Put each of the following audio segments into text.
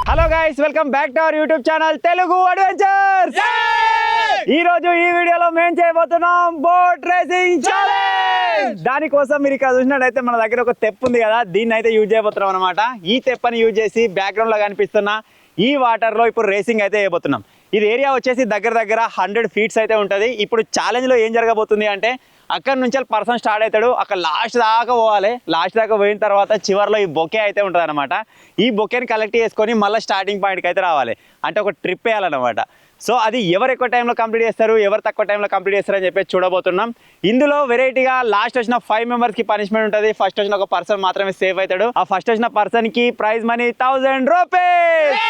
Hello guys, welcome back to our YouTube channel Telugu adventures. ఈ రోజు ఈ వీడియోలో మేము చేయబోతున్నాం బోట్ రేసింగ్ ఛాలెంజ్. దానికోసం మీరు ఇక్కడ చూసినట్టయితే మన దగ్గర ఒక తెప్పు ఉంది కదా, దీన్ని అయితే యూజ్ చేయబోతున్నాం అనమాట. ఈ తెప్పని యూజ్ చేసి బ్యాక్గ్రౌండ్ లో కనిపిస్తున్న ఈ వాటర్ లో ఇప్పుడు రేసింగ్ అయితే చేయబోతున్నాం. ఇది ఏరియా వచ్చేసి దగ్గర 100 feet అయితే ఉంటుంది. ఇప్పుడు ఛాలెంజ్ లో ఏం జరగబోతుంది అంటే, అక్కడ నుంచి పర్సన్ స్టార్ట్ అవుతాడు, అక్కడ లాస్ట్ దాకా పోవాలి. లాస్ట్ దాకా పోయిన తర్వాత చివరిలో ఈ బొకే అయితే ఉంటుంది అనమాట. ఈ బొకేని కలెక్ట్ చేసుకొని మళ్ళీ స్టార్టింగ్ పాయింట్కి అయితే రావాలి, అంటే ఒక ట్రిప్ వేయాలన్నమాట. సో అది ఎవరు ఎక్కువ టైంలో కంప్లీట్ చేస్తారు, ఎవరు తక్కువ టైంలో కంప్లీట్ చేస్తారు అని చెప్పి చూడబోతున్నాం. ఇందులో వెరైటీగా లాస్ట్ వచ్చిన 5 members కి పనిష్మెంట్ ఉంటుంది. ఫస్ట్ వచ్చిన ఒక పర్సన్ మాత్రమే సేఫ్ అవుతాడు. ఆ ఫస్ట్ వచ్చిన పర్సన్ కి prize money 1000 rupees.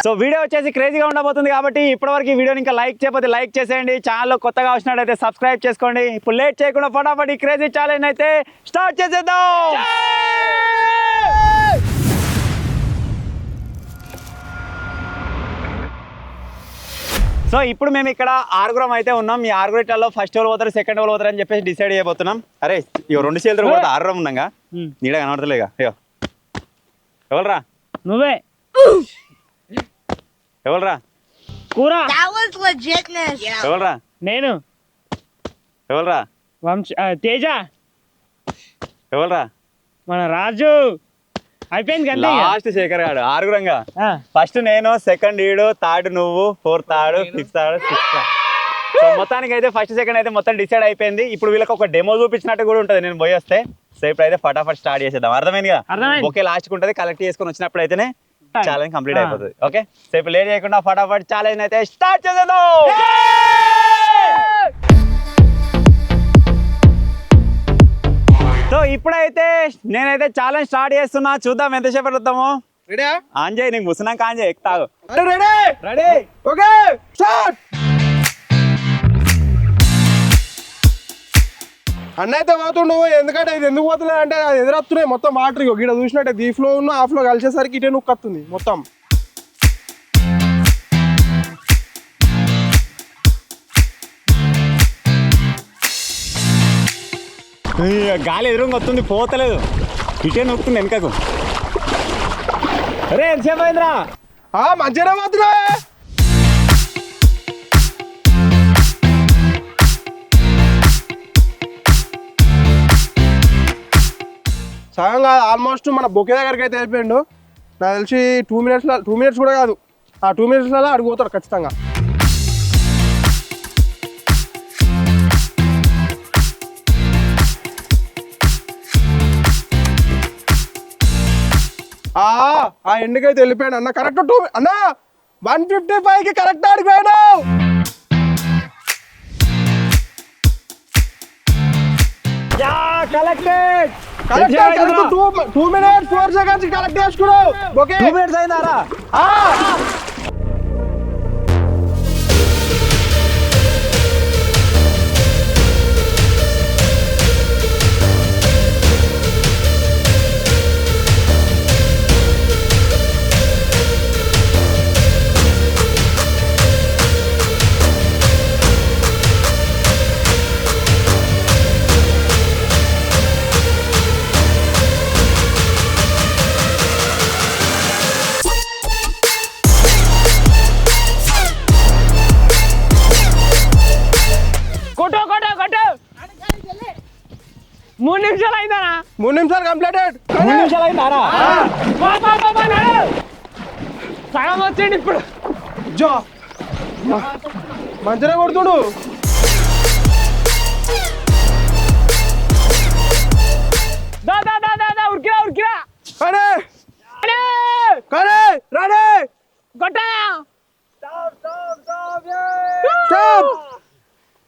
So video వచ్చేసి క్రేజీగా ఉండబోతుంది కాబట్టి ఇప్పటివరకు ఈ వీడియోని ఇంకా లైక్ చేయకపోతే లైక్ చేసేయండి. ఛానల్లో కొత్తగా వచ్చినట్టయితే సబ్స్క్రైబ్ చేసుకోండి. ఇప్పుడు లేట్ చేయకుండా ఫటాఫట్ ఈ క్రేజీ ఛాలెంజ్ అయితే స్టార్ట్ చేసేద్దాం. సో ఇప్పుడు మేము ఇక్కడ 6 అయితే ఉన్నాం. ఈ 6 ఫస్ట్ ఎవరు పోతారు, సెకండ్ ఎవరు పోతారు అని చెప్పేసి డిసైడ్ చేయబోతున్నాం. అరే ఇవి 2 చేతులు పోతా 6 ఉన్నాగా, నీడ కనబడతలేగా. అయ్యో ఎవరురా? నువ్వే. ఎవరురా? కూర. ఎవరురా? నేను. ఎవరురా? తేజ. ఎవరురా? మన రాజు. అయిపోయింది కదా. లాస్ట్ శేఖర్ గాడు. 6 ఫస్ట్ నేను, సెకండ్ ఈడు, థర్డ్ నువ్వు, ఫోర్త్ ఆడు, ఫిఫ్త్ ఆడు, సిక్స్త్. సో మొత్తానికి అయితే ఫస్ట్ సెకండ్ అయితే మొత్తం డిసైడ్ అయిపోయింది. ఇప్పుడు వీళ్ళకి ఒక డెమో చూపించినట్టు కూడా ఉంటుంది నేను పోయి వస్తే. సో ఇప్పుడు అయితే ఫటాఫట్ స్టార్ట్ చేసేద్దాం. అర్థమైంది కదా? ఓకే, లాస్ట్ ఉంటుంది. కలెక్ట్ చేసుకొని వచ్చినప్పుడు అయితేనే ఛాలెంజ్ కంప్లీట్ అయిపోతుంది. ఓకే, సో ఇప్పుడు లేట్ చేయకుండా ఫటాఫట్ ఛాలెంజ్ అయితే స్టార్ట్ చేసేద్దాం. సో ఇప్పుడైతే నేనైతే ఛాలెంజ్ స్టార్ట్ చేస్తున్నా. చూద్దాం ఎంతసేపు పడుతామో. ఆంజయ్ నీకు ముసినాక ఆంజయ్ ఎక్కుతాగు. Ready okay start. అన్న అయితే పోతుండు. ఎందుకంటే ఇది ఎందుకు పోతున్నాయి అంటే, అది ఎదురొస్తున్నాయి మొత్తం వాటర్. ఇక్కడ చూసినట్టే ఈ ఫ్లో ఉన్న ఆ ఫ్లో కలిసేసరికి ఇటే నొక్కొస్తుంది మొత్తం. గాలి ఎదురుగా వస్తుంది, పోతలేదు, ఇటే నొక్కుతుంది వెనకకు. అరే ఎంతసేపు అయిందిరా? మంచిగా పోతున్నా. సగం కాదు, ఆల్మోస్ట్ మన బొకే దగ్గరికి అయితే వెళ్ళిపోయిండు. నాకు తెలిసి 2 minutes కూడా కాదు, ఆ 2 minutesలలో అడిగిపోతాడు ఖచ్చితంగా. ఆ ఎండుకైతే వెళ్ళిపోయాడు అన్న. కరెక్ట్ అన్న 155కి కరెక్ట్ ఆడిపోయాడు. కలెక్టెడ్. 2 minutes 4 seconds కలెక్ట్ చేసుకున్నావు. ఓకే 2 minutes అయిందారా? మూడు నిమిషాలు అయిందానా? 3 నిమిషాలు కంప్లీటెడ్. 3 నిమిషాలు అయిందారా? సగం వచ్చేయండి ఇప్పుడు. జో మంచిగా కొడుతుడు. ఉరికిరా కానీ రెడీ కొట్టా.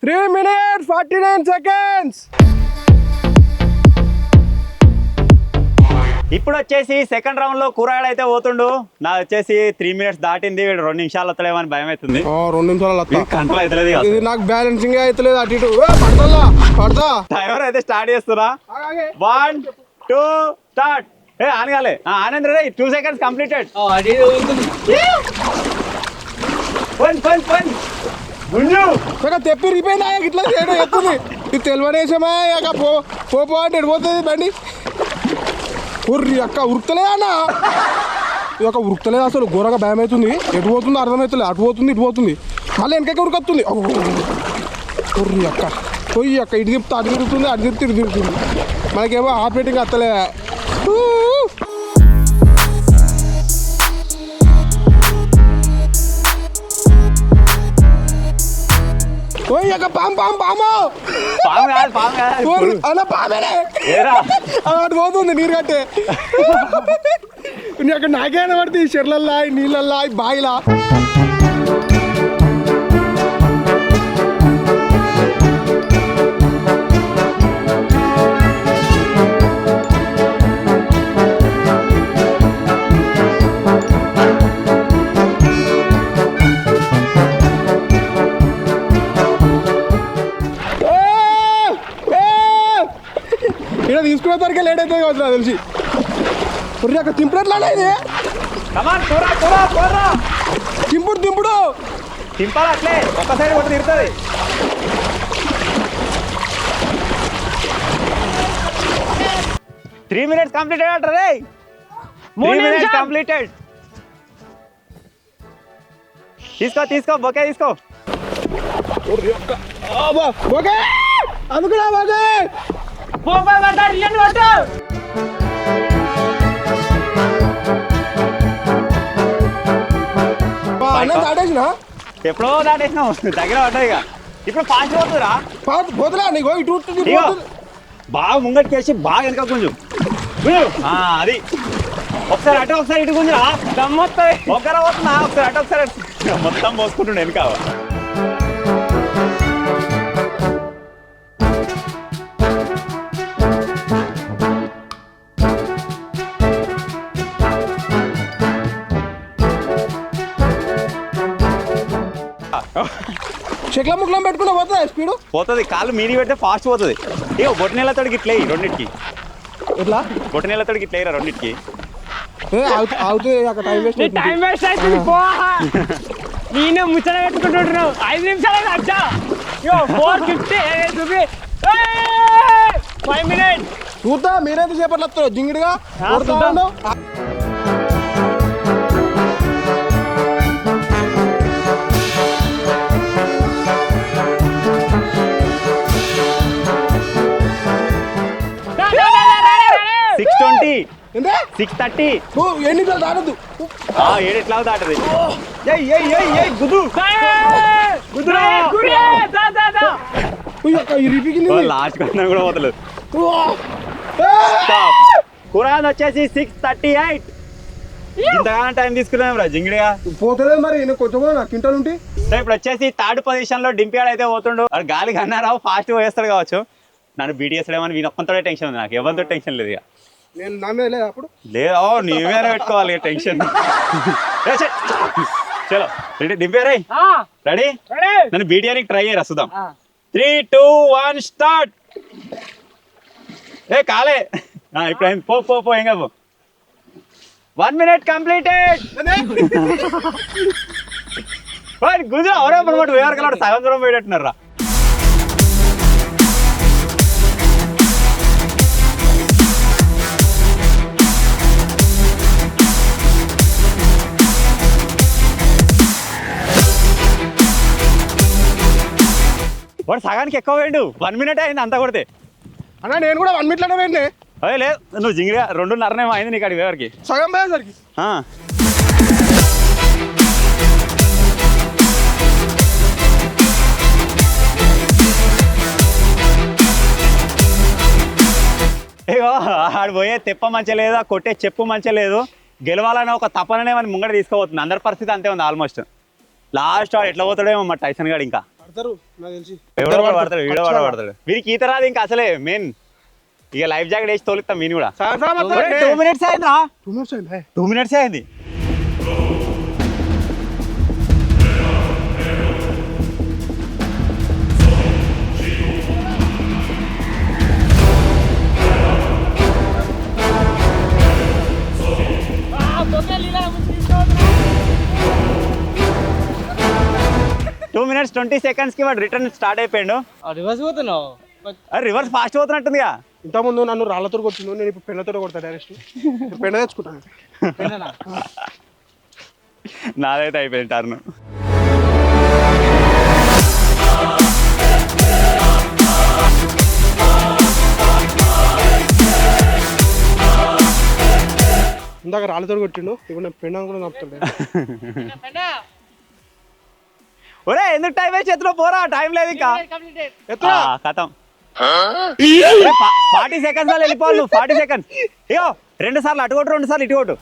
3 minutes 49 seconds. ఇప్పుడు వచ్చేసి సెకండ్ రౌండ్ లో కూరగాయలు అయితే పోతుండు. నా వచ్చేసి 3 minutes దాటింది. 2 నిమిషాలు వస్తలేమని భయం అవుతుంది. 2 నిమిషాలు కంట్రోల్ అవుతలేదు. ఇది నాకు బ్యాలెన్సింగ్ అవుతలేదు. అటు ఇటు పడతా. టైమర్ అయితే స్టార్ట్ చేస్తున్నా. 1 2 స్టార్ట్. ఆనగాలే ఆనంద్ రెడీ. 2 seconds completed. తెప్పి రిపోయినా ఇట్లా చేయడం ఎక్కువ. ఇది తెలివనేసమా పో అంటే ఎడిపోతుంది బండి. ఉర్రి అక్క ఉరుకుతలే అన్న. ఇది ఒక ఉరుకుతలేదు అసలు ఘోరంగా భయం అవుతుంది. ఎటు పోతుందో అర్థమవుతుంది, అటు పోతుంది ఇటు పోతుంది, మళ్ళీ వెనకకి ఉరుకొస్తుంది. ఉర్రి అక్క పోయి అక్క ఇటు తిప్పుతా అటు తిరుగుతుంది, అటు తిరిగి ఇటు తిరుగుతుంది. మనకేమో ఆపరేటింగ్ అత్తలే. పోయి అక్క పాము పాము పాము అన్న పామేనే అటు పోతుంది నీరు కట్టే. నీ అక్కడ నాకేనా పడుతుంది చెర్లల్లా నీళ్ళల్లా బాయిలా. ఇక్కడ తీసుకునే తరకే లేట్ అవుతుంది కావచ్చు నాకు తెలిసి. పుర్రి అక్కడ తింపుడట్లా ఇది తింపుడు తింపుడు తింపాలి అట్లే ఒక్క సైడ్ కొట్టి తిరుగుతుంది. 3 minutes కంప్లీటెడ్ అంటారు రే. 3 minutes కంప్లీటెడ్. తీసుకో బొకే తీసుకో. ఓకే అందుకురా ఓకే దాటేసిన ఎప్పుడో దాటేసినావు దగ్గర పడ్డది ఇక. ఇప్పుడు ఫాస్ట్ పోతుందిరా పోతురా నీకు ఇటు బాగా ముంగటికి వేసి బాగా వెనక కొంచెం అది ఒకసారి అటు ఒకసారి ఇటు గుంజురా గమ్మొస్తాయి. ఒకసారి పోతున్నా ఒకసారి అటు ఒకసారి మొత్తం పోసుకుంటుండే వెనక. చెట్ల ముక్కలం పెట్టుకుంటే పోతుందా స్పీడ్? పోతుంది. కాళ్ళు మీని పెడితే ఫాస్ట్ పోతుంది. ఇక బొట్టు నీళ్ళతోడికి ఇట్లా రెండింటికి ఎట్లా బొట్టు నీళ్ళతోడికి ఇట్లా రెండింటికి అవుతుంది. అక్కడ టైం వేస్ట్ అవుతుంది. నేనే ముచ్చట పెట్టుకుంటున్నావు 5 నిమిషాలు వచ్చా 4:50 5 minutes చూద్దా మీరైతే చేపట్లు వస్తారు జింగిడిగా. ఏంటి 6:30 ఎన్ని దాటద్దు 7 ఎట్లా దాటది. లాస్ట్ కన్నా కూడా పోతలేదు. కూరగాయలు వచ్చేసి 6:38. ఇంతగానో టైం తీసుకున్నాం రా జింగిడిగా. పోతలేదు మరి కొంచెం క్వింటల్ ఉంటే. ఇప్పుడు వచ్చేసి 3rd పొజిషన్ లో డింపియాడ్ అయితే పోతుండు. గాలి కన్నారావు ఫాస్ట్ పోయేస్తాడు కావచ్చు. నన్ను బీటీఎస్ ఏమని వీనొక్కంతోనే టెన్షన్ ఉంది. నాకు ఎవరితో టెన్షన్ లేదు. ఇక నేను నా మీద లేదు అప్పుడు లేదు నీవేనా పెట్టుకోవాలి టెన్షన్. చలో రెడీ డింపారే రెడీ. నన్ను బీటీఆర్కి ట్రై చేయరా చూద్దాం. 3, 2, 1 స్టార్ట్. కాలే ఇప్పుడు పో ఏం కాదు. 1 minute కంప్లీటెడ్. గుజరా ఎవరో అనమాట వేరే కలర్ సగం దూరం పోయేటట్టున్నారా. వాడు సగానికి ఎక్కువ వేయండు. 1 minute అయింది అంతా కొడితే. అన్నా నేను కూడా 1 minute లోనే పోయింది. అదే లేదు నువ్వు జింగిగా 2:30 అయింది నీకు అడిగి వేవరికి సగం పోయేసరికి. ఇగో ఆడు పోయే తెప్ప మంచిగా లేదు, ఆ కొట్టే చెప్పు మంచిగా లేదు. గెలవాలనే ఒక తపననే మన ముంగడ తీసుకోబోతుంది. అందరి పరిస్థితి అంతే ఉంది ఆల్మోస్ట్. లాస్ట్ వాడు ఎట్లా పోతాడేమో మా టైసన్ గాడు. ఇంకా ఎవడో పడతాడు వీడో పడతాడు. వీరికి ఈత రాదు ఇంకా అసలే మెయిన్. ఇక లైఫ్ జాకెట్ వేసి తోలుస్తాం మీని కూడా. 2 minutes అయిందా? 2 minutes అయింది. టూ మినిట్స్ 20 seconds కి వాడు రిటర్న్ స్టార్ట్ అయిపోయాడు. రివర్స్ పోతున్నావు. రివర్స్ ఫాస్ట్ పోతున్నట్టుందిగా. ఇంతకుముందు నన్ను రాళ్లతో కొట్టిండు, నేను ఇప్పుడు పెన్నతో కొడతా. డైరెక్ట్ పెన్న తెచ్చుకుంటాను. నాదైతే అయిపోయింది టర్న్. ఇందాక రాళ్ళతో కొట్టిండు, ఇప్పుడు నేను పెండా కూడా నప్పుతుండే. ఒరే ఎందుకు టైం వేస్ట్ చేస్తున్నావు, పోరా టైం లేదు ఇంకా. కథం 40 సెకండ్స్ లో వెళ్ళిపోవాలి నువ్వు. 40 సెకండ్స్. అయ్యో 2 సార్లు అటు కొట్టు, 2 సార్లు ఇటు కొట్టు.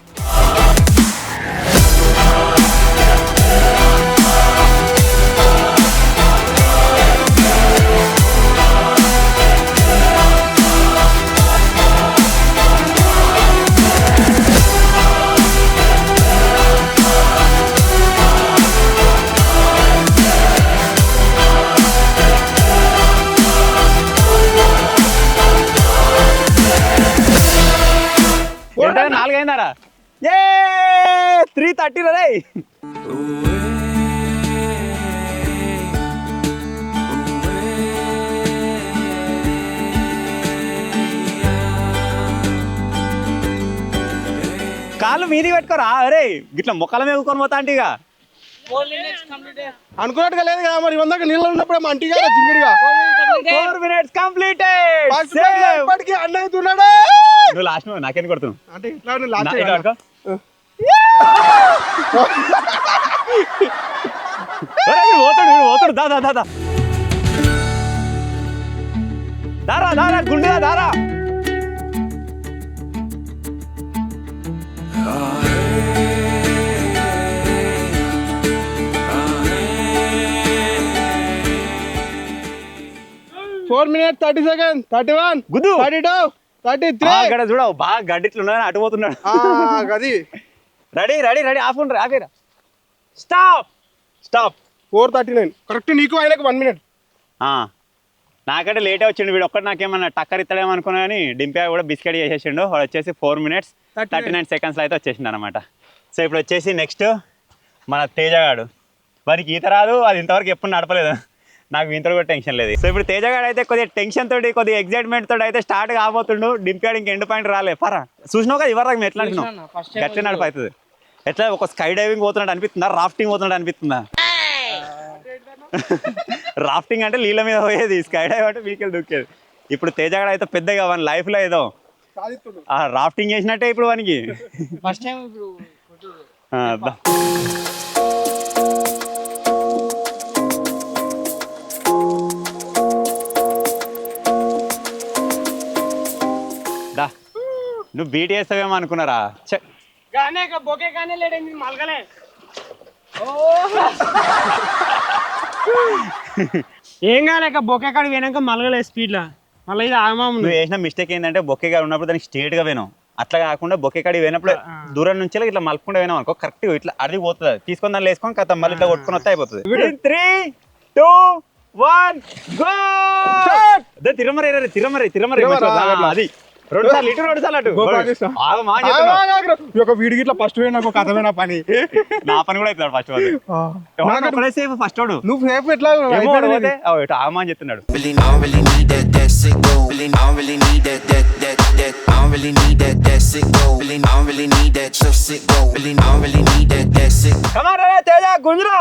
ఎంత 4 అయిందారా? 3:30 రే. కాళ్ళు మీది పెట్టుకోరా. అరే గిట్లా మొక్కల మీద కొని పోతా అంటే ఇక అనుకున్నట్టుగా లేదు కదా మరి. వందక నీళ్ళు ఉన్నప్పుడే మా అంటిగా జింగిడిగా 4 minutes completed. ఇప్పటికీ అన్న అవుతున్నాడు. నువ్వు లాస్ట్ నాకేం కొడుతున్నావు అంటే ఇట్లా లాస్ట్ పోతాడు. దారా దారా గుండెగా దారా. ఫోర్ మినిట్స్ 30 seconds 31 గుద్దు 32 33 అక్కడ చూడవు బాగా గడ్డిట్లు ఉన్నాయని అటు పోతున్నాడు. అది రెడీ రెడీ రెడీ ఆఫ్ ఉండ్రు ఆపేరా. Stop stop. 4:39 కరెక్ట్. నీకు ఆయనకు 1 minute. నాకంటే లేటే వచ్చిండు వీడు. ఒక్కటి నాకేమన్నా టక్కర్ ఇస్తాడేమో అనుకున్నా కానీ డింపా కూడా బిస్కెట్ చేసేసిండు. వాడు వచ్చేసి 4 minutes 39 seconds అయితే వచ్చేసిండు అనమాట. సో ఇప్పుడు వచ్చేసి నెక్స్ట్ మన తేజగాడు. వారికి ఈత రాదు, అది ఇంతవరకు ఎప్పుడు నడపలేదు. నాకు ఇంత కూడా టెన్షన్ లేదు. సో ఇప్పుడు తేజగాడు అయితే కొద్దిగా టెన్షన్ తోటి కొద్దిగా ఎగ్జైట్మెంట్ తోటి అయితే స్టార్ట్ కాబోతుండు. డింపాడు ఇంక ఎండ్ పాయింట్ రాలే. పరా చూసినావు కదా ఇవరకు మేము ఎట్లా అంటున్నావు గట్టి నడప అవుతుంది. ఎట్లా ఒక స్కై డైవింగ్ పోతున్నట్టు అనిపిస్తుందా, రాఫ్టింగ్ పోతున్నట్టు అనిపిస్తుందా? రాఫ్టింగ్ అంటే నీళ్ళ మీద పోయేది, స్కై డైవ్ అంటే వీకెళ్ళి దూకేది. ఇప్పుడు తేజగాడు అయితే పెద్దగా వాని లైఫ్లో ఏదో రాఫ్టింగ్ చేసినట్టే ఇప్పుడు వానికి. ఫస్ట్ టైం నువ్వు బీట్ చేస్తావేమో అనుకున్నారా? గానే బొకే గానే లేడండి మల్గలే. ఏం కాలేక బొకే కాడికి పోయినాక మలగలే స్పీడ్లో. మళ్ళీ ఇది ఆగమా. నువ్వు వేసిన మిస్టేక్ ఏంటంటే బొక్కేగా ఉన్నప్పుడు దానికి స్ట్రేట్గా పోయినావు. అట్లా కాకుండా బొక్కే కాడికి పోయినప్పుడు దూరం నుంచి ఇట్లా మలుపుకుండా పోయినావు అనుకో, కరెక్ట్గా ఇట్లా అడిగి పోతుంది. తీసుకొని దాన్ని వేసుకొని కథ మళ్ళీ ఇట్లా కొట్టుకొని వస్తే అయిపోతుంది. 3 2 1 గో. తిరమరి తిరమరి అది 2 సార్లు ఇటు 2 సార్లు అటు. వీడికి ఇట్లా ఫస్ట్ నాకు కథమైన పని. నా పని కూడా అవుతున్నాడు ఫస్ట్ సేఫ్. ఫస్ట్ వాడు నువ్వు సేఫ్ ఎట్లా ఆమా అని చెప్తున్నాడు. తేజ గుంజురా.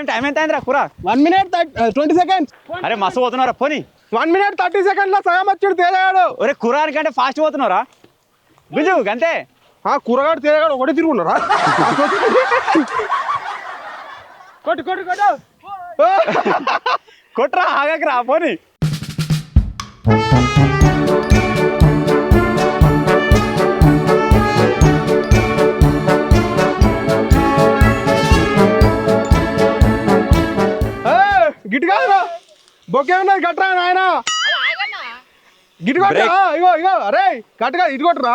టైం ఎంత అయిందిరా కూర? 1 minute 20 seconds. అరే మస్తు పోతున్నారా పోనీ. 1 minute 30 seconds లో సగం వచ్చాడు తేజగాడు. ఒరే కూరగానికంటే ఫాస్ట్ పోతున్నారా బిజు అంతే. కూరగాడు తేజగాడు ఒకటి తిరుగున్నారా? కొట్టు కొట్టు కొట్టు కొట్రా ఆగకి రా పోనీ. గిట్ కాదురా, బొకే ఉన్నది గట్రా నాయన. గిట్ కొట్టరా. ఇగో ఇగో అరే గట్టిగా ఇటు కొట్టరా.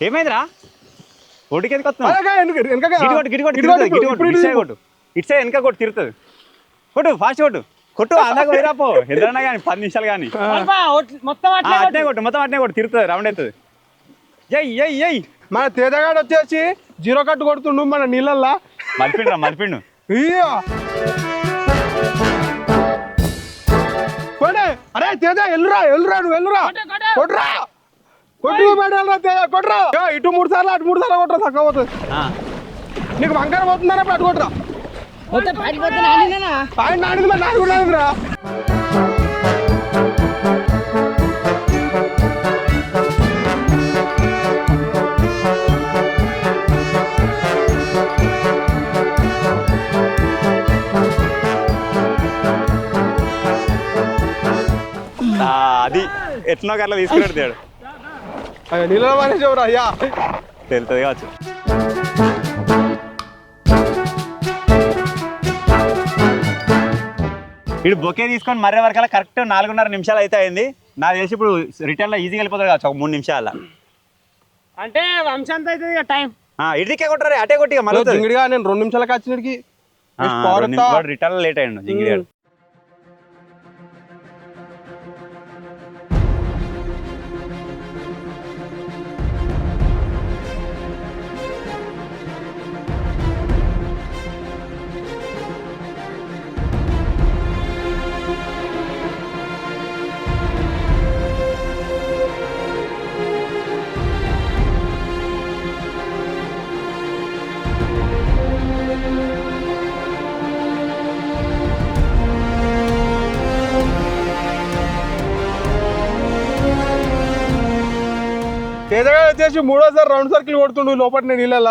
ఏమైందిరా ఒడికి ఎందుకు ఇటు సైడ్ వెనక కొట్టు తిరుగుతుంది. కొట్టు ఫాస్ట్ కొట్టు కొట్టు అందాక పోయిరాపో ఎదురన్నా కానీ 10 నిమిషాలు కానీ మొత్తం అట్నే కొట్టు మొత్తం అట్నే కొట్టు తిరుగుతుంది రౌండ్ అవుతుంది. మన తేజగాడు వచ్చేసి జీరో కట్టు కొడుతుండు మన నీళ్ళల్లా. మలిపిండు అయ్యో కొడే. అరే తేజ ఎల్లురా నువ్వు వెళ్ళురా. కొట్రా కొట్టు మేడాలరా తేజ కొట్రా. ఇటు 3 సార్లు అటు 3 సార్లు కొట్టరా చక్కగా పోతుంది. నీకు వంకర పోతుందరా అటు కొట్టరా. పాయింట్ నానిది మరి నాకు నానిదిరా. అది ఎట్నో అట్లా తీసుకున్నాడు తేడు. నీళ్ళ మానే చెవురా అయ్యా తెలుస్తుంది కావచ్చు. ఇటు బొకే తీసుకొని మర్రే వరకల్లా కరెక్ట్ 4.5 నిమిషాలు అయితే అయింది. నాకు తెలిసి ఇప్పుడు రిటర్న్లో ఈజీగా వెళ్ళిపోతాడు కావచ్చు ఒక 3 నిమిషాల. అంటే వంశంత అవుతుంది టైం. ఇటుకే కొట్టారు అటే కొట్టి మళ్ళీ జింగిడిగా నేను 2 నిమిషాలకు వచ్చినడికి రిటర్న్ లేట్ అయ్యిండు జింగిడి. తేజగా వచ్చేసి 3వ రౌండ్ సర్కిల్ కొడుతుండు లోపల నీళ్ళ.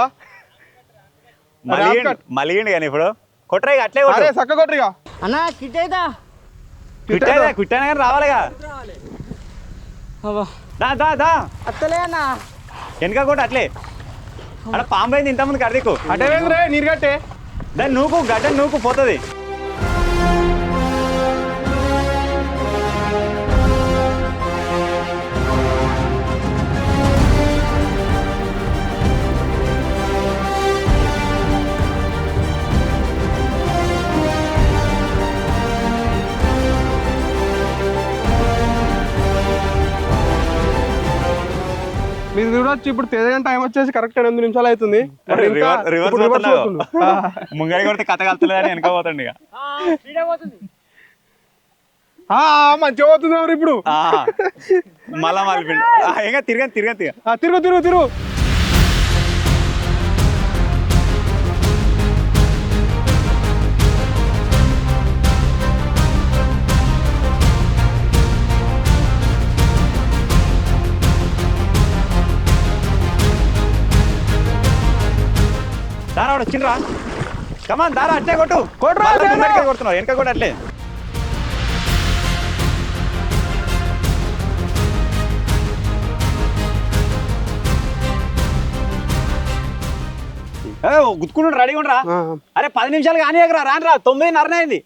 మలిగిండు కానీ ఇప్పుడు కొట్టరా అట్లే చక్క కొట్టరిగా అన్నా కిట్ అయితా కుట్టానే కానీ రావాలిగా. అత్తలే అన్నా వెనక కొట్టు అట్లే. అక్కడ పాంపు అయింది ఇంతకుముందు కడదికు అటే రే నీరు కట్టే దాన్ని నూకు గడ్డ నూకు పోతుంది. మీరు చూడొచ్చు ఇప్పుడు తేజగా టైం వచ్చేసి కరెక్ట్ 8 నిమిషాలు అవుతుంది. ముంగడి కొడితే కథ కలుతలేదని వెనక పోతుంది ఇక. మంచిగా పోతుంది ఎవరు ఇప్పుడు మళ్ళా మలిపిండు. ఇంకా తిరుగు దారా వచ్చిండ్రా కమాన్ దారా అట్లే కొట్టురా కొడుతున్నావు వెనక కూడా అట్లే. గుద్దుకుంటు రెడీగా ఉండరా. అరే 10 నిమిషాలు కానీ రానరా 9:30 అయింది.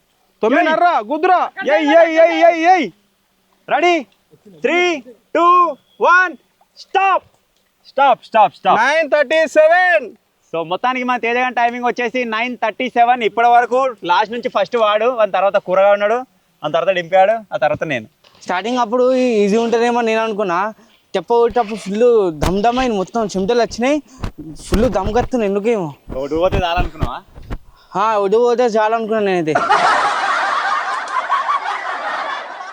9:30 గుద్దురా. Ready 3, 2, 1 stop 9:37. సో మొత్తానికి మా తేజగాని టైమింగ్ వచ్చేసి 9:37. ఇప్పటి వరకు లాస్ట్ నుంచి ఫస్ట్ వాడు, దాని తర్వాత కూరగా ఉన్నాడు, దాని తర్వాత డింపాడు, ఆ తర్వాత నేను. స్టార్టింగ్ అప్పుడు ఈజీ ఉంటుందేమో నేను అనుకున్నా. చెప్పేటప్పుడు ఫుల్ దమ్ అయింది, మొత్తం చెమటలు వచ్చినాయి, ఫుల్ దమ్ కత్తున్నాయి. ఎందుకేమో ఒడిపోతే చాలనుకున్నావా? ఒడిపోతే చాలనుకున్నా నేనైతే.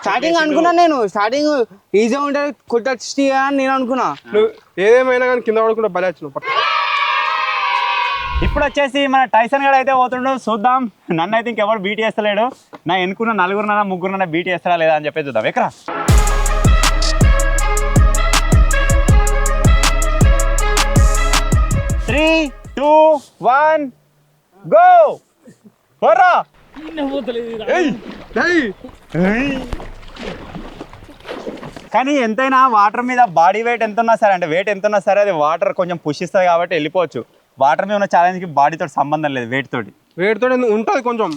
స్టార్టింగ్ అనుకున్నా నేను, స్టార్టింగ్ ఈజీగా ఉంటే కొట్టొచ్చి అని నేను అనుకున్నా. నువ్వు ఏదేమైనా కానీ కింద పడకుండా బలి వచ్చినావు. ఇప్పుడు వచ్చేసి మన టైసన్ గడ అయితే పోతుండు, చూద్దాం. నన్ను అయితే ఇంకెవరు బీట్ చేస్తలేడు. నా ఎన్నుకున్న 4 3 బీట్ చేస్తారా లేదా అని చెప్పేసి చూద్దాం. ఎక్కడా 3, 2, 1 గో. పోరా కానీ ఎంతైనా వాటర్ మీద బాడీ వెయిట్ ఎంత ఉన్నా సరే, అంటే వెయిట్ ఎంత ఉన్నా సరే, అది వాటర్ కొంచెం పుష్ ఇస్తుంది కాబట్టి వెళ్ళిపోవచ్చు. వాటర్ మీద ఉన్న ఛాలెంజ్కి బాడీతో సంబంధం లేదు, వెయిట్ తోటి ఉంటుంది కొంచెం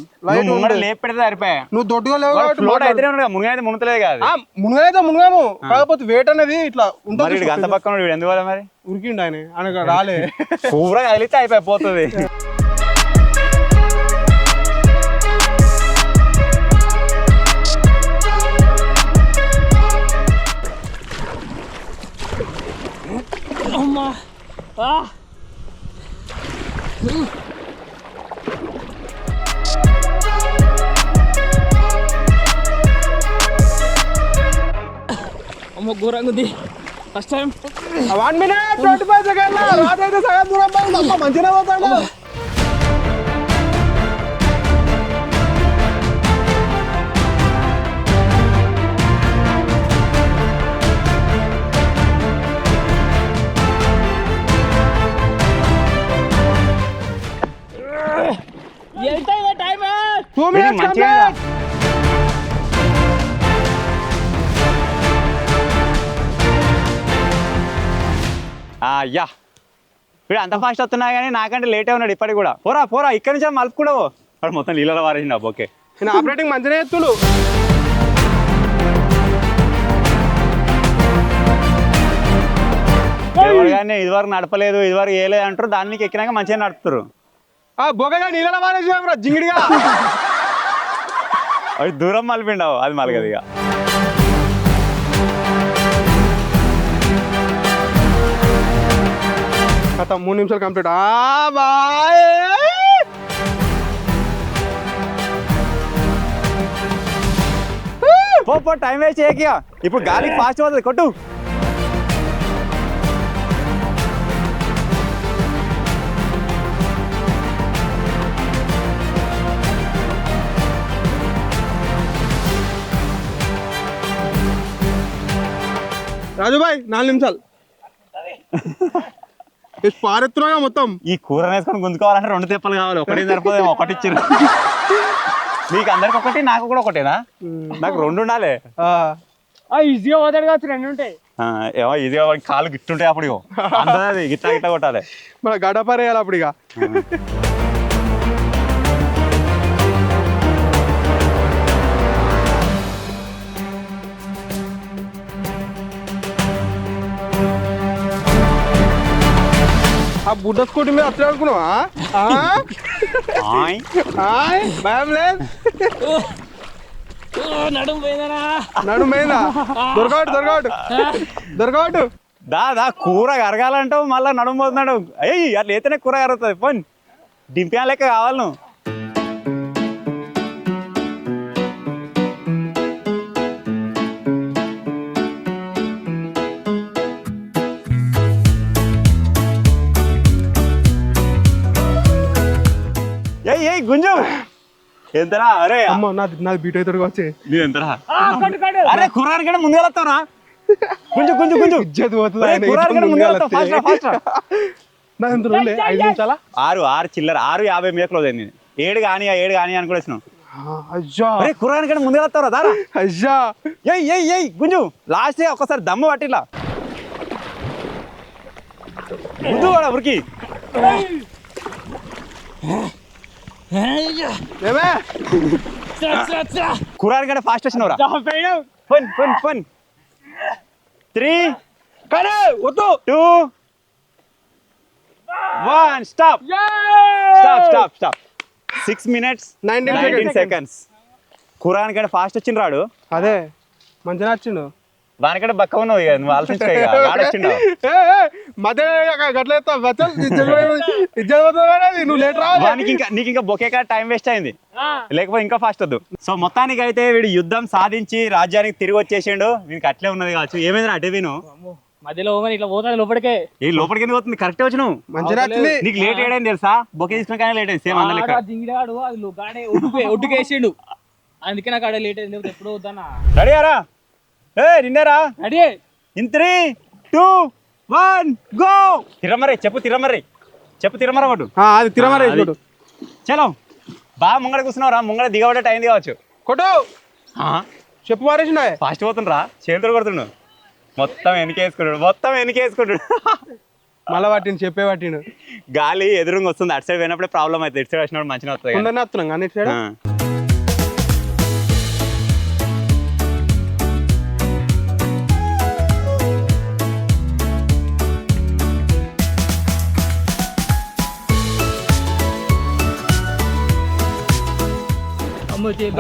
లేపు పెడితే సరిపోయా. నువ్వు దొడ్డుగా లేవు మునిగైతే మునతలేదు కాదు, మునగైతే మునగాము. కాకపోతే వెయిట్ అనేది ఇట్లా ఉంటుంది. అంత పక్కన వీడు ఎందువల్ల మరి ఉరికిండు ఆయన రాలే పూరా కదిలితే అయిపోతుంది. అమ్మ ఘోరంగా ఉంది ఫస్ట్ టైం 1 minute 25 seconds రాజైతే సగం దూరం పోయింది అమ్మ మంచిగా పోతాడు ఎంత టైం 2 minutes మంచిగా కంప్లీట్ అయ్యా వీడు అంత ఫాస్ట్ వస్తున్నా కానీ నాకంటే లేటే ఉన్నాడు ఇప్పటికి కూడా పోరా పోరా ఇక్కడ నుంచి మలుపు కూడా వాడు మొత్తం నీళ్ళలో వారేసిండు ఓకే నేను ఆపరేటింగ్ మంచిగా ఎత్తులు ఎవరు కానీ ఇదివరకు నడపలేదు ఇదివరకు వేయలేదు అంటారు దానికి ఎక్కినాక మంచిగా నడుపుతారు బొగగా నీళ్ళ మారేసినా జింగిడిగా అవి దూరం మలిపిండవు అది మలగదు ఇక కథ 3 నిమిషాలు కంప్లీట్ బాయ్ పో టైం వేస్ట్ చేయకియా ఇప్పుడు గాలికి ఫాస్ట్ అవుతుంది కొట్టు రాజుబాయ్ 4 నిమిషాలు పారెత్తున్నా మొత్తం ఈ కూర వేసుకొని గుంజుకోవాలంటే 2 తెప్పలు కావాలి ఒకటి సరిపోదేమో ఒకటి ఇచ్చారు మీకు అందరికి ఒకటి నాకు కూడా ఒకటేనా నాకు 2 ఉండాలి ఈజీగా పోతాడు కావచ్చు 2 ఉంటాయి ఏమో ఇదిగా కాళ్ళు గిట్టుంటాయి అప్పుడు అందరూ గిట్ట గిట్ట కొట్టాలి మన గడపరేయాలి అప్పుడు ఇక ఆ బుడ్డ స్కూటీ మీద అట్లా అనుకున్నావా భయం లేదు నడుము పోయిందనా నడుము పోయిందా దొరకవాటు దా కూర కరగాలంటావు మళ్ళీ నడుము పోతున్నాడు అయ్యి అట్లా అయితేనే కూర కరుగుతుంది పోనీ డింపియా లెక్క కావాలి నువ్వు ఏయ్ గుంజు ఎంతరా అరే అమ్మ నాది బీట్ అవుతాడు వచ్చి నువ్వు ఎంతరా అరే కూరగాయలు కంటే ముందుగా వస్తావురా గుంజు గుంజు గుంజు ఇజ్జత్ పోతుంది ఒరేయ్, కూరగాయలు కంటే ముందుగా వస్తావు ఫాస్ట్ నా ఎంత రోజులే 5 నిమిషాలా 6 చిల్లర 6:50 మీద క్లోజ్ అయింది 7 కానీ అని కూడా వచ్చినావు అయ్యా అరే కూరగాయల కంటే ముందుగా వస్తావురా దారా అయ్యా ఏయ్ గుంజు లాస్ట్ ఒక్కసారి దమ్ము పట్టిలా ముందు కూడా ఉరికి ఏమే కూరగాయల కంటే ఫాస్ట్ వచ్చినవురా ఫన్ 3 కానీ వద్దు 2 1 స్టాప్ 6 minutes 19 seconds కూరగాయల కంటే ఫాస్ట్ వచ్చిండు రాడు అదే మంచిగా వచ్చిండు దానికంటే బక్క ఉన్నావు ఇక నువ్వు ఆలోచించుకో ఇక వాడొచ్చిండు మధ్య గట్ల నువ్వు లేట్ రా వానికి నీకు ఇంకా బొకేకా టైం వేస్ట్ అయింది లేకపోతే ఇంకా ఫాస్ట్ వద్దు సో మొత్తానికి అయితే వీడు యుద్ధం సాధించి రాజ్యానికి తిరిగి వచ్చేసిండు వీనికి అట్లే ఉన్నది కావచ్చు ఏమైంది అటే విను మధ్యలో ఇట్లా పోతుంది లోపలికే ఈ లోపలికి ఎందుకు పోతుంది కరెక్ట్ వచ్చి నువ్వు మంచిగా వచ్చింది నీకు లేట్ అయ్యడం తెలుసా బొకే తీసుకున్న కానీ లేట్ అయింది సేమ్ అందరిక దింగిడాడు అది గాడే ఒడ్డుకేసిండు అందుకే నాకు ఆడ లేట్ అయింది ఎప్పుడు వద్దన్నా రెడీ అరా నిండారా రెడీ ఇన్ 3 2 1 గో తిరమరే చెప్పు తిరమర వాడు అది తిరమరేసుడు చలో బాగా ముంగడ కూర్చున్నావురా ముంగడ దిగబడే టైం కావచ్చు కొట్టు చెప్పు మారేసిన ఫాస్ట్ పోతుండ్రా చేతులు కొడుతుండు మొత్తం వెనకేసుకుంటాడు మళ్ళా పట్టిండు చెప్పే పట్టిండు గాలి ఎదురుగా వస్తుంది అటు సైడ్ పోయినప్పుడే ప్రాబ్లం అవుతుంది ఇటు సైడ్ వచ్చినప్పుడు మంచిగా వస్తుంది ఉండనే వస్తున్నాం కానీ సైడ్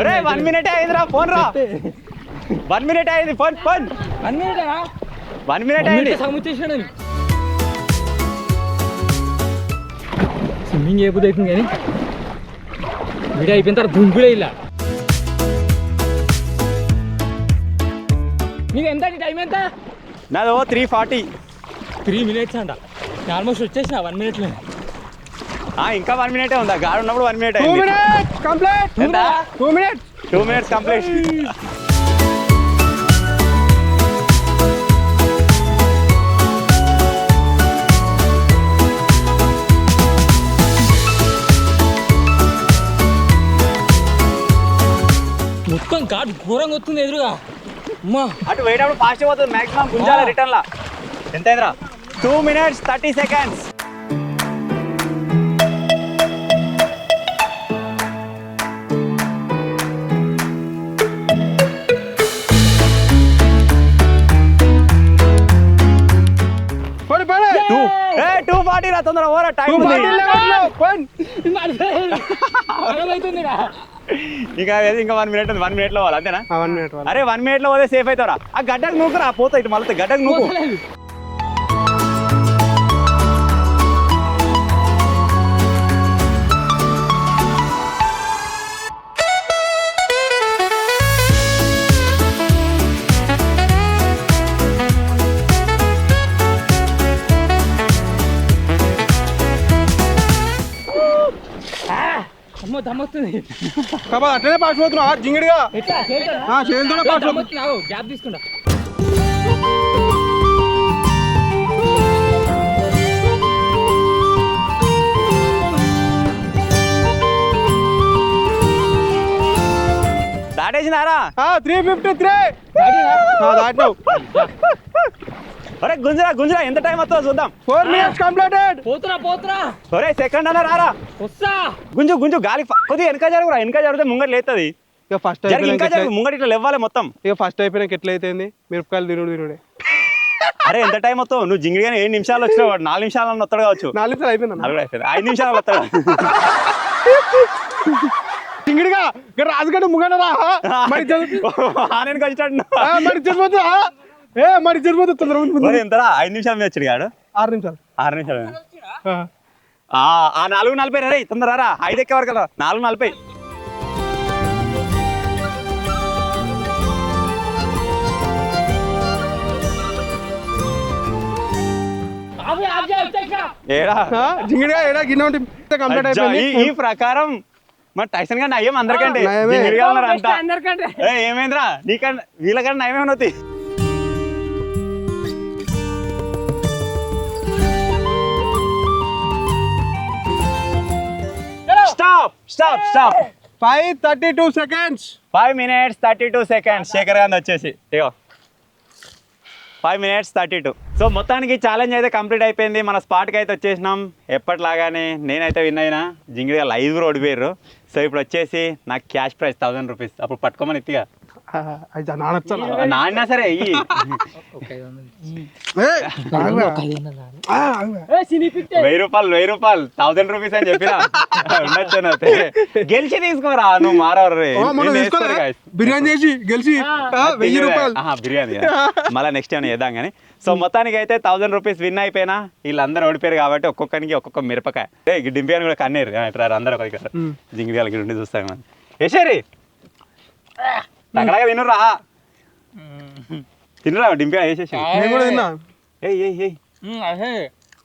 ఒరే 1 minute అయిందిరా ఫోన్ రా 1 minute అయింది ఫోన్ 1 minute 1 minute అయింది సగం వచ్చేసాడు స్విమ్మింగ్ ఏ బుద్ధి అవుతుంది కానీ వీడియో అయిపోయిన తర్వాత దుంకులే ఇలా. నీకు ఎంత టైం ఎంత? నాదో 3:40. 3 minutes అంట. ఆల్మోస్ట్ వచ్చేసిన 1 minute. ఇంకా 1 minute ఉందా? గాడి ఉన్నప్పుడు 1 minute 2 అయింది. minutes complete. ఎంత? 2 minutes. 2 minutes complete. మొత్తం ఘాట్ ఘోరంగా వస్తుంది ఎదురుగా. అమ్మా అటు పోయేటప్పుడు ఫాస్ట్ పోతుంది, మాక్సిమం గుంజాలి రిటర్న్ లా. ఎంత అయిందిరా? 2 minutes 30 seconds. పోనీ పోనీ. 2:40 రా, తొందర ఓవరా, టైం 2:40 లెవెల్లో పోనీ. అర్థమవుతుందిరా. ఇంకా 1 minute ఉంది, 1 minute లో పోవాలి అంతేనా? 1 minute. అరే 1 minute లో పోతే సేఫ్ అవుతారా? ఆ గడ్డకు నూకురా, పోతా ఇటు మళ్ళీ గడ్డకు నూకు. అమ్మో దమ్మొస్తుంది. కాబట్టి అట్లనే పాస్ పోతున్నావు జింగిడిగా. ఎట్లా చేయంతో పాస్ దమ్మొస్తున్నావు. గ్యాప్ తీసుకుంటా. దాటేసినారా? 3:53. దాటినావు. ఒరే గుంజరా, ఎంత టైం వస్తుందో చూద్దాం. 4 minutes కంప్లీటెడ్. పోతురా ఒరే సెకండ్ అన్న రారా. వస్తా. గుంజు గాలి కొద్దిగా వెనక జరుగురా, వెనక జరిగితే ముంగటి లేస్తుంది. ఇక ఫస్ట్ ఇంకా అయిపోయినాక జరుగు, ముంగటి ఇట్లా లేవాలి మొత్తం. ఇక ఫస్ట్ అయిపోయినాక ఎట్లయిపోయింది మిరపకాయలు తినుడే. అరే ఎంత టైం వస్తావు నువ్వు? జింగిడిగానే 7 నిమిషాలు వచ్చినావు, 4 నిమిషాలు వస్తాడు కావచ్చు. 4 నిమిషాలు అయిపోయింది. 5 నిమిషాలు వస్తాడు. జింగిడిగా ఇక్కడ రాజుగడ్డ ముగనరా మరి ఆనకి వచ్చాడు. మరి జరిపోతా మరి జరిపోతా తొందరగా. ఎంతరా? 5 నిమిషాలు మీద వచ్చాడు కాడు. 6 నిమిషాలు. 6 నిమిషాలు. 4:40 రే, తొందర రా. 5 ఎక్కే వరకు కదా. 4:40. ఏడా జింగిడిగా ఏడా గిన్నె ఉంటే కంప్లీట్ అయిపోయింది. ఈ ప్రకారం మరి టైసన్ గారు నయ్యం అందరికంటే. నయమే. జింగిడిగా ఉన్నారు అంతా. అందరికంటే ఏమైందిరా నీకన్నా వీళ్ళకన్నా నయమేమన్నా అవుతాయి. Stop. 5:32 seconds. 5 minutes 32 seconds. Shekhar Gandhi వచ్చేసి ఇగో 5 minutes 32. సో మొత్తానికి ఛాలెంజ్ అయితే కంప్లీట్ అయిపోయింది. మన స్పాట్కి అయితే వచ్చేసినాం. ఎప్పటిలాగానే నేనైతే విన్ అయినా, జింగిడిగా లైవ్ ఓడిపోయారు. సో ఇప్పుడు వచ్చేసి నాకు క్యాష్ ప్రైజ్ 1000 రూపీస్. అప్పుడు పట్టుకోమని ఇత్తిగా అయితే నానొచ్చా నాన్న సరే ఇయ్యి. 1000 రూపాయలు 1000 రూపీస్ అని చెప్పినా ఉండొచ్చు. గెలిచి తీసుకోరా నువ్వు మారవరు. బిర్యానీ చేసి గెలిచి 1000 రూపాయలు బిర్యానీ మళ్ళీ నెక్స్ట్ ఏమైనా చేద్దాం కానీ. సో మొత్తానికి అయితే 1000 రూపీస్ విన్ అయిపోయినా. వీళ్ళందరూ ఓడిపోయారు కాబట్టి ఒక్కొక్కరికి ఒక్కొక్క మిరపకాయ. డింపియాని కూడా కన్నేరు ఇట్లా అందరూ ఒకరికి జింగిడియాలకి ఉండి చూస్తాను. యశరి అక్కడ తినురా, తినురా డింపియా వేసేసి.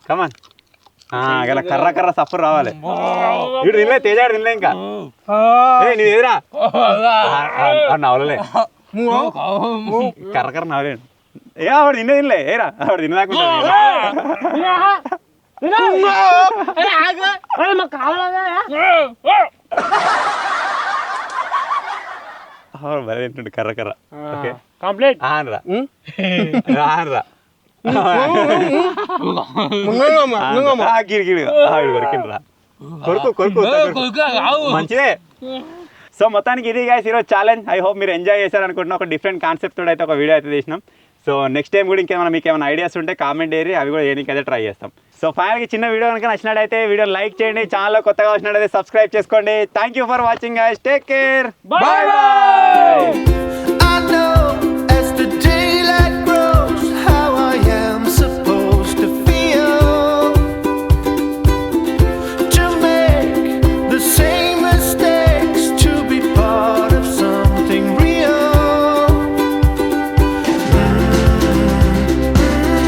కమాన్ గల కర్ర సఫర్ రావాలి. ఇటు తినలే, తేజాడు తినలే ఇంకా. నీ ఎదురా నవలలే కర్ర నవలేడు. ఆవిడ తినలే ఏరా, ఆవిడ తినలేకుండా తింటుండు కర్ర. కంప్లీట్ ఆనరా మంచిదే. సో మొత్తానికి ఇది గైస్ ఈరోజు ఛాలెంజ్. ఐ హోప్ మీరు ఎంజాయ్ చేశారు అనుకుంటున్నా. ఒక డిఫరెంట్ కాన్సెప్ట్ తోటి అయితే ఒక వీడియో అయితే తీసినాం. సో నెక్స్ట్ టైం కూడా ఇంకేమైనా మీకు ఏమైనా ఐడియాస్ ఉంటే కామెంట్ చేయరి, అవి కూడా ఏనికి అయితే ట్రై చేస్తాం. సో ఫైనల్గా చిన్న వీడియో కనుక నచ్చినట్టయితే వీడియో లైక్ చేయండి, ఛానల్లో కొత్తగా వచ్చినట్టయితే సబ్స్క్రైబ్ చేసుకోండి. Thank you for watching guys, take care, bye bye.